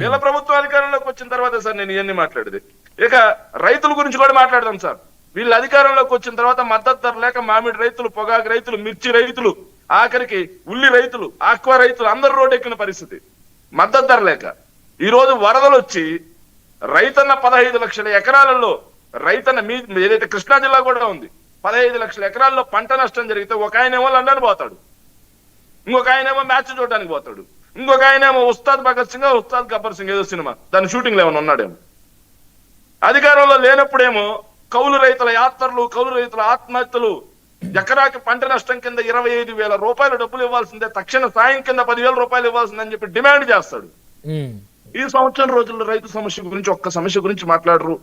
వీళ్ళ ప్రభుత్వం అధికారంలోకి వచ్చిన తర్వాత సార్ నేను ఇవన్నీ మాట్లాడేది. ఇక రైతుల గురించి కూడా మాట్లాడదాం సార్. వీళ్ళ అధికారంలోకి వచ్చిన తర్వాత మద్దతు ధర లేక మామిడి రైతులు, పొగాకు రైతులు, మిర్చి రైతులు, ఆఖరికి ఉల్లి రైతులు, ఆక్వా రైతులు అందరు రోడ్డు ఎక్కిన పరిస్థితి మద్దతు ధర లేక. ఈ రోజు వరదలు వచ్చి రైతన్న 15 లక్షల ఎకరాలలో రైతన్న ఏదైతే కృష్ణా జిల్లా కూడా ఉంది, 15 లక్షల ఎకరాల్లో పంట నష్టం జరిగితే ఒక ఆయనేమో లండన్ పోతాడు, ఇంకొక ఆయనేమో మ్యాచ్ చూడడానికి పోతాడు, ఇంకొక ఆయనేమో ఉస్తాద్ భగత్ సింగ్, ఉస్తాద్ గబ్బర్ సింగ్ ఏదో సినిమా దాని షూటింగ్ లో ఏమైనా ఉన్నాడేమో. అధికారంలో లేనప్పుడేమో కౌలు రైతుల యాత్రలు, కౌలు రైతుల ఆత్మహత్యలు, ఎకరాకి పంట నష్టం కింద 25,000 రూపాయలు డబ్బులు ఇవ్వాల్సిందే, తక్షణ సాయం కింద 10,000 రూపాయలు ఇవ్వాల్సిందని చెప్పి డిమాండ్ చేస్తాడు. ఈ సంవత్సరం రోజుల్లో రైతు సమస్య గురించి ఒక్క సమస్య గురించి మాట్లాడరు.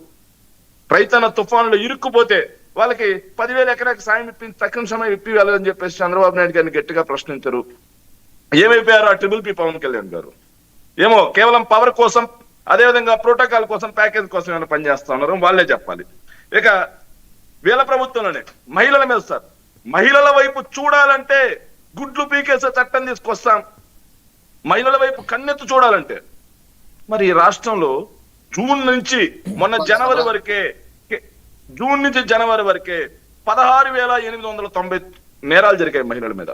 రైతన్న తుఫానులో ఇరుక్కుపోతే వాళ్ళకి 10,000 ఎకరాకి సాయం ఇప్పించి తక్షణ సమయం ఇప్పి వెళ్ళని చెప్పేసి చంద్రబాబు నాయుడు గారిని గట్టిగా ప్రశ్నించారు. ఏమైపోయారు ఆ ట్రిపుల్ పి పవన్ కళ్యాణ్ గారు? ఏమో కేవలం పవర్ కోసం, అదేవిధంగా ప్రోటోకాల్ కోసం, ప్యాకేజ్ కోసం ఏమైనా పనిచేస్తా ఉన్నారు వాళ్ళే చెప్పాలి. ఇక వీళ్ళ ప్రభుత్వంలోనే మహిళల మీద సార్, మహిళల వైపు చూడాలంటే గుడ్లు పీకేసే చట్టం తీసుకొస్తాం. మహిళల వైపు కన్నెత్తు చూడాలంటే మరి ఈ రాష్ట్రంలో జూన్ నుంచి జనవరి వరకే 16,890 నేరాలు జరిగాయి మహిళల మీద.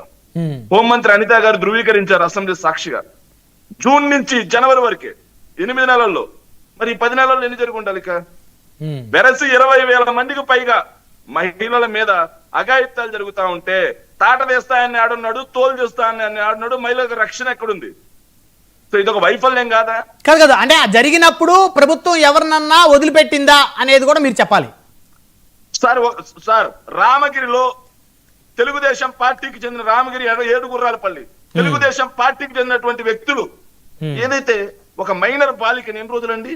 హోంమంత్రి అనిత గారు ధృవీకరించారు అసెంబ్లీ సాక్షిగా. జూన్ నుంచి జనవరి వరకే 8 నెలల్లో. మరి 10 నెలల్లో ఎన్ని జరిగి ఉండాలి? వెరసి 20,000 మందికి పైగా మహిళల మీద అఘాయిత్యాలు జరుగుతా ఉంటే తాట వేస్తాయని ఆడున్నాడు, తోలు చేస్తాయని ఆడున్నాడు, మహిళలకు రక్షణ ఎక్కడుంది? సో ఇదొక వైఫల్యం కాదా? కాదు. అంటే జరిగినప్పుడు ప్రభుత్వం ఎవరినన్నా వదిలిపెట్టిందా అనేది కూడా మీరు చెప్పాలి సార్. రామగిరిలో తెలుగుదేశం పార్టీకి చెందిన రామగిరి 7 గుర్రాలపల్లి తెలుగుదేశం పార్టీకి చెందినటువంటి వ్యక్తులు ఏదైతే ఒక మైనర్ బాలికని ఎన్ని రోజులండి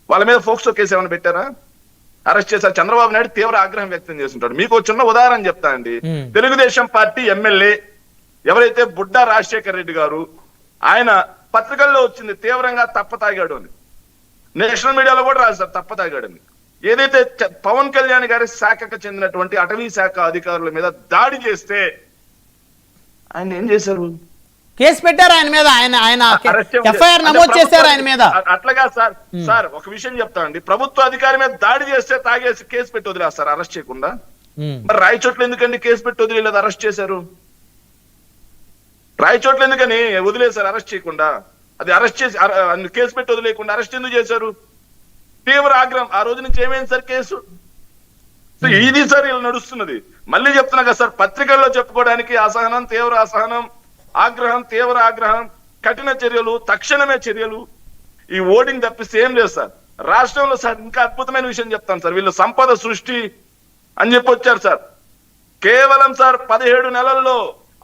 వాళ్ళ మీద ఫోక్సో కేసు ఏమైనా పెట్టారా? అరెస్ట్ చేశారు. చంద్రబాబు నాయుడు తీవ్ర ఆగ్రహం వ్యక్తం చేస్తుంటాడు. మీకు చిన్న ఉదాహరణ చెప్తా అండి. తెలుగుదేశం పార్టీ ఎమ్మెల్యే ఎవరైతే బుడ్డా రాజశేఖర్ రెడ్డి గారు, ఆయన పత్రికల్లో వచ్చింది తీవ్రంగా తప్పతాగాడు అని, నేషనల్ మీడియాలో కూడా రాశారు తప్పతాగాడని. ఏదైతే పవన్ కళ్యాణ్ గారి శాఖకు చెందినటువంటి అటవీ శాఖ అధికారుల మీద దాడి చేస్తే ఆయన ఏం చేశారు? కేసు పెట్టారు ఆయన మీద, ఆయన ఎఫ్ఐఆర్ నమోదు చేశారు ఆయన మీద. అట్లాగా సార్ ఒక విషయం చెప్తా అండి. ప్రభుత్వ అధికారి మీద దాడి చేస్తే తాగేసి కేసు పెట్టి వదిలేస్తారు అరెస్ట్ చేయకుండా. మరి రాయచోట్ల ఎందుకండి కేసు పెట్టి వదిలేదు అరెస్ట్ చేశారు? రాయచోట్ల ఎందుకని వదిలేశారు అరెస్ట్ చేయకుండా? అది అరెస్ట్ చేసి కేసు పెట్టి వదిలేయకుండా అరెస్ట్ ఎందుకు చేశారు? తీవ్ర ఆగ్రహం. ఆ రోజు నుంచి ఏమైంది సార్ కేసు? సో ఇది సార్ ఇలా నడుస్తున్నది. మళ్ళీ చెప్తున్నా కదా సార్, పత్రికల్లో చెప్పుకోవడానికి అసహనం, తీవ్ర అసహనం, ఆగ్రహం, తీవ్ర ఆగ్రహం, కఠిన చర్యలు, తక్షణమే చర్యలు, ఈ ఓటింగ్ తప్పిస్తే ఏం లేదు సార్. రాష్ట్రంలో సార్ ఇంకా అద్భుతమైన విషయం చెప్తాను సార్. వీళ్ళు సంపద సృష్టి అని చెప్పి వచ్చారు సార్. కేవలం సార్ 17 నెలల్లో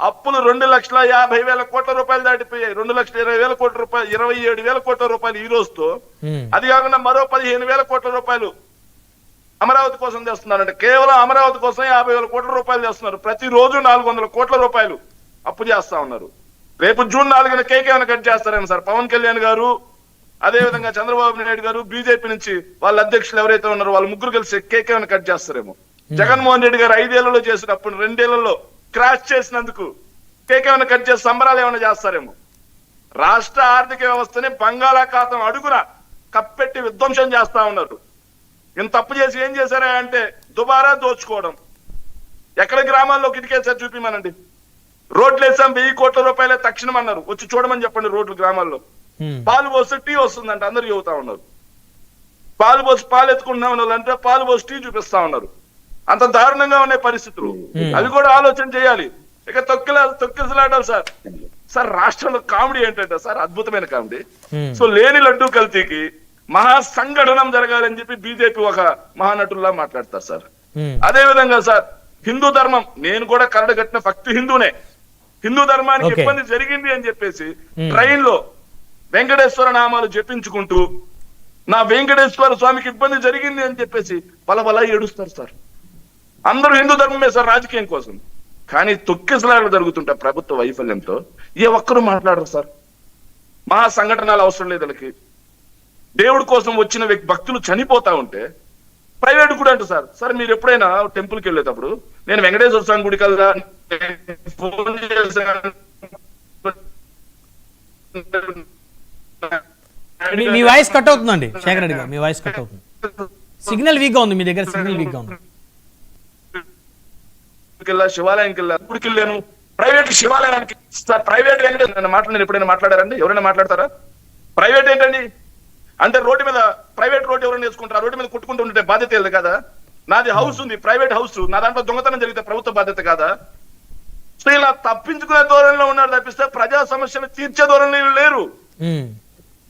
అప్పులు 2,50,000 కోట్ల రూపాయలు దాటిపోయాయి. 2,20,000 కోట్ల రూపాయలు, 27,000 కోట్ల రూపాయలు ఈ రోజుతో. అది కాకుండా మరో 15,000 కోట్ల రూపాయలు అమరావతి కోసం చేస్తున్నారంటే, కేవలం అమరావతి కోసం 50,000 కోట్ల రూపాయలు చేస్తున్నారు. ప్రతిరోజు 400 కోట్ల రూపాయలు అప్పు చేస్తా ఉన్నారు. రేపు జూన్ 4న కేక్ ఏమైనా కట్ చేస్తారేమో సార్ పవన్ కళ్యాణ్ గారు, అదే విధంగా చంద్రబాబు నాయుడు గారు, బీజేపీ నుంచి వాళ్ళ అధ్యక్షులు ఎవరైతే ఉన్నారో వాళ్ళు ముగ్గురు కలిసి కేక్ ఏమైనా కట్ చేస్తారేమో. జగన్మోహన్ రెడ్డి గారు 5 ఏళ్లలో చేసినప్పుడు 2 ఏళ్లలో క్రాష్ చేసినందుకు కేక్ ఏమైనా కట్ చేసి సంబరాలు ఏమైనా చేస్తారేమో. రాష్ట్ర ఆర్థిక వ్యవస్థని బంగాళాఖాతం అడుగున కప్పెట్టి విధ్వంసం చేస్తా ఉన్నారు. ఇంత తప్పు చేసి ఏం చేశారా అంటే దుబారా దోచుకోవడం. ఎక్కడ గ్రామాల్లో కిటికేసారి చూపిమనండి. రోడ్లు వేసాం 1000 కోట్ల రూపాయలే తక్షణం అన్నారు. వచ్చి చూడమని చెప్పండి రోడ్లు గ్రామాల్లో. పాలు పోస్తే టీ వస్తుందంట అందరు చెబుతా ఉన్నారు. పాలు పోసి పాలు ఎత్తుకుంటున్నా ఉన్నారు అంటే పాలు పోసి టీ చూపిస్తా ఉన్నారు. అంత దారుణంగా ఉన్నాయి పరిస్థితులు. అవి కూడా ఆలోచన చేయాలి. ఇక తొక్కిసలాడాలి సార్. రాష్ట్రంలో కామెడీ ఏంటంటే సార్, అద్భుతమైన కామెడీ. సో లేని లడ్డూ కల్తీకి మహా సంఘటనం జరగాలని చెప్పి బీజేపీ ఒక మహానటుల్లా మాట్లాడతారు సార్. అదే విధంగా సార్ హిందూ ధర్మం, నేను కూడా కరడు కట్టిన భక్తి హిందూనే, హిందూ ధర్మానికి ఇబ్బంది జరిగింది అని చెప్పేసి ట్రైన్ లో వెంకటేశ్వర నామాలు జపించుకుంటూ నా వెంకటేశ్వర స్వామికి ఇబ్బంది జరిగింది అని చెప్పేసి బలబలా ఏడుస్తారు సార్. అందరూ హిందూ ధర్మమే సార్ రాజకీయం కోసం. కానీ తొక్కిసలాటలు జరుగుతుంటే ప్రభుత్వ వైఫల్యంతో ఏ ఒక్కరూ మాట్లాడరు సార్. మహా సంఘటనలు అవసరం లేదు వాళ్ళకి. దేవుడి కోసం వచ్చిన భక్తులు చనిపోతా ఉంటే ప్రైవేట్ కూడా అంట సార్ మీరు ఎప్పుడైనా టెంపుల్కి వెళ్ళేటప్పుడు, నేను వెంకటేశ్వర స్వామి గుడికి వెళ్దా ఫోన్ చేశాను మీ వాయిస్ కట్ అవుతుందండి శేఖర్ రెడ్డి గారు, మీ వాయిస్ కట్ అవుతుంది. సిగ్నల్ వీక్ గా ఉంది, మీ దగ్గర సిగ్నల్ వీక్ గా ఉంది. శివాలయానికి వెళ్ళా, గుడికి వెళ్ళాను. ప్రైవేట్ శివాలయానికి సార్, ప్రైవేట్ నేను ఎప్పుడైనా మాట్లాడారండి? ఎవరైనా మాట్లాడతారా? ప్రైవేట్ ఏంటండి అంటే రోడ్డు మీద ప్రైవేట్ రోడ్ ఎవరైనా వేసుకుంటారా? రోడ్డు మీద కొట్టుకుంటూ ఉంటే బాధ్యత లేదు కదా? నాది హౌస్ ఉంది, ప్రైవేట్ హౌస్, నా దాంట్లో దొంగతనం జరిగితే ప్రభుత్వ బాధ్యత కాదా? సో ఇలా తప్పించుకునే ధోరణిలో ఉన్నారు తప్పిస్తే ప్రజా సమస్యలు తీర్చే ధోరణిలో లేరు.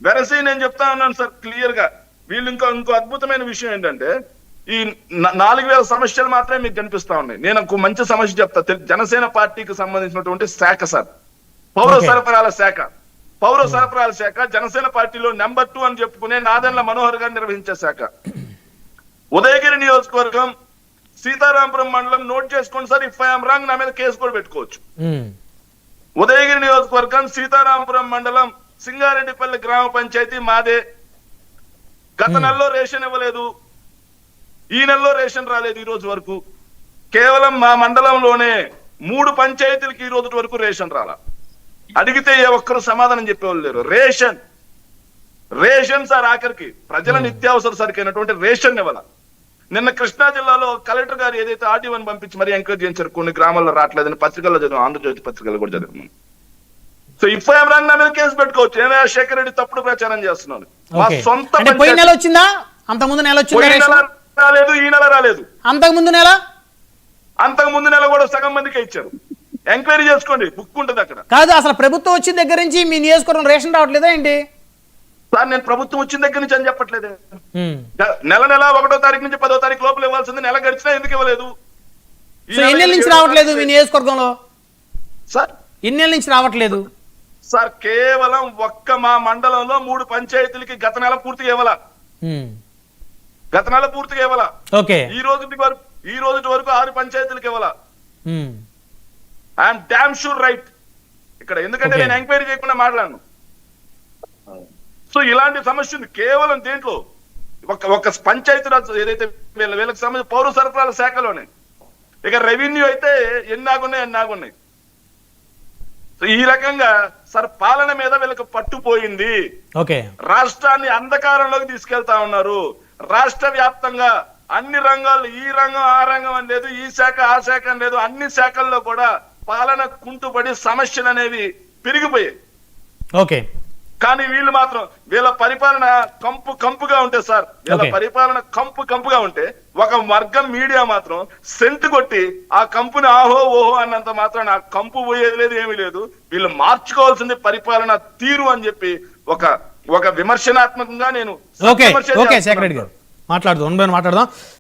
వెరసి నేను చెప్తా ఉన్నాను సార్ క్లియర్ గా. వీళ్ళు ఇంకో అద్భుతమైన విషయం ఏంటంటే ఈ 4000 సమస్యలు మాత్రమే మీకు కనిపిస్తా ఉన్నాయి. నేను ఒక మంచి సమస్య చెప్తా. జనసేన పార్టీకి సంబంధించినటువంటి శాఖ సార్, పౌర సరఫరాల శాఖ. పౌర సరఫరాల శాఖ జనసేన పార్టీలో నెంబర్ 2 అని చెప్పుకునే నాదెండ్ల మనోహర్ గారు నిర్వహించే శాఖ. ఉదయగిరి నియోజకవర్గం సీతారాంపురం మండలం, నోట్ చేసుకోండి సార్, ఇఫ్ ఐఎమ్ రాంగ్ నా మీద కేసు కూడా పెట్టుకోవచ్చు. ఉదయగిరి నియోజకవర్గం సీతారాంపురం మండలం సింగారెడ్డిపల్లి గ్రామ పంచాయతీ మాదే. గత నెలలో రేషన్ ఇవ్వలేదు, ఈ నెలలో రేషన్ రాలేదు ఈ రోజు వరకు. కేవలం మా మండలంలోనే 3 పంచాయతీలకి ఈ రోజు వరకు రేషన్ రాలా. అడిగితే ఏ ఒక్కరు సమాధానం చెప్పేవాళ్ళు లేరు. రేషన్ సార్, ఆఖరికి ప్రజల నిత్యావసర సరికైనటువంటి రేషన్ ఇవ్వాల. నిన్న కృష్ణా జిల్లాలో కలెక్టర్ గారు ఏదైతే ఆర్టీఓని పంపించి మరీ ఎంకరేజ్ చేయించారు, కొన్ని గ్రామాల్లో రావట్లేదని పత్రికల్లో చదివాం, ఆంధ్రజ్యోతి పత్రికల్లో కూడా చదివాం. సో ఇఫ్ ఐఎమ్ రాంగ్ నా మీద కేసు పెట్టుకోవచ్చు. నేను శేఖర్ రెడ్డి తప్పుడు ప్రచారం చేస్తున్నాను. మా సొంత పోయిన నెల వచ్చిందా? అంతకుముందు నెల వచ్చిందా? రాలేదు, ఈ నెల రాలేదు. అంతకుముందు నెల కూడా సగం మందికే ఇచ్చారు. ఎంక్వైరీ చేసుకోండి, బుక్ ఉంటుంది అక్కడ. కాదు, అసలు ప్రభుత్వం వచ్చిన దగ్గర నుంచి మీ నియోజకవర్గం రేషన్ రావట్లేదా ఏంటి సార్? నేను ప్రభుత్వం వచ్చిన దగ్గర నుంచి అని చెప్పట్లేదే. నెల 1వ తారీఖు నుంచి 10వ తారీఖు లోపల ఇవ్వాల్సింది, నెల గడిచినా ఎందుకు ఇవ్వలేదు? ఎన్నెల నుంచి రావట్లేదు మీ నియోజకవర్గంలో సార్? ఎన్నెల నుంచి రావట్లేదు సార్? కేవలం ఒక్క మా మండలంలో 3 పంచాయతీలకి గత నెల పూర్తిగా ఇవ్వాల. ఓకే, ఈ రోజు వరకు 6 పంచాయతీలకు ఇవ్వాల. ఐఎమ్ డామ్ షూర్ రైట్ ఇక్కడ, ఎందుకంటే నేను ఎంక్వైరీ చేయకుండా మాట్లాడను. సో ఇలాంటి సమస్య ఉంది కేవలం దేంట్లో, ఒక పంచాయతీరాజ్ ఏదైతే వీళ్ళకి సంబంధించి పౌర సరఫరాల శాఖలోనే. ఇక రెవెన్యూ అయితే ఎన్నాగున్నాయి. సో ఈ రకంగా సార్ పాలన మీద వీళ్ళకి పట్టుపోయింది. రాష్ట్రాన్ని అంధకారంలోకి తీసుకెళ్తా ఉన్నారు. రాష్ట్ర వ్యాప్తంగా అన్ని రంగాల్లో, ఈ రంగం ఆ రంగం అని లేదు, ఈ శాఖ ఆ శాఖ అని లేదు, అన్ని శాఖల్లో కూడా పాలన కుంటుపడి సమస్యలు అనేవి పెరిగిపోయాయి. కానీ వీళ్ళు మాత్రం, వీళ్ళ పరిపాలన కంపుగా ఉంటే సార్, వీళ్ళ పరిపాలన కంపుగా ఉంటే ఒక వర్గం మీడియా మాత్రం సెంటు కొట్టి ఆ కంపుని ఆహో ఓహో అన్నంత మాత్రం ఆ కంపు పోయేది లేదు, ఏమీ లేదు. వీళ్ళు మార్చుకోవాల్సింది పరిపాలన తీరు అని చెప్పి ఒక విమర్శనాత్మకంగా నేను మాట్లాడదాం.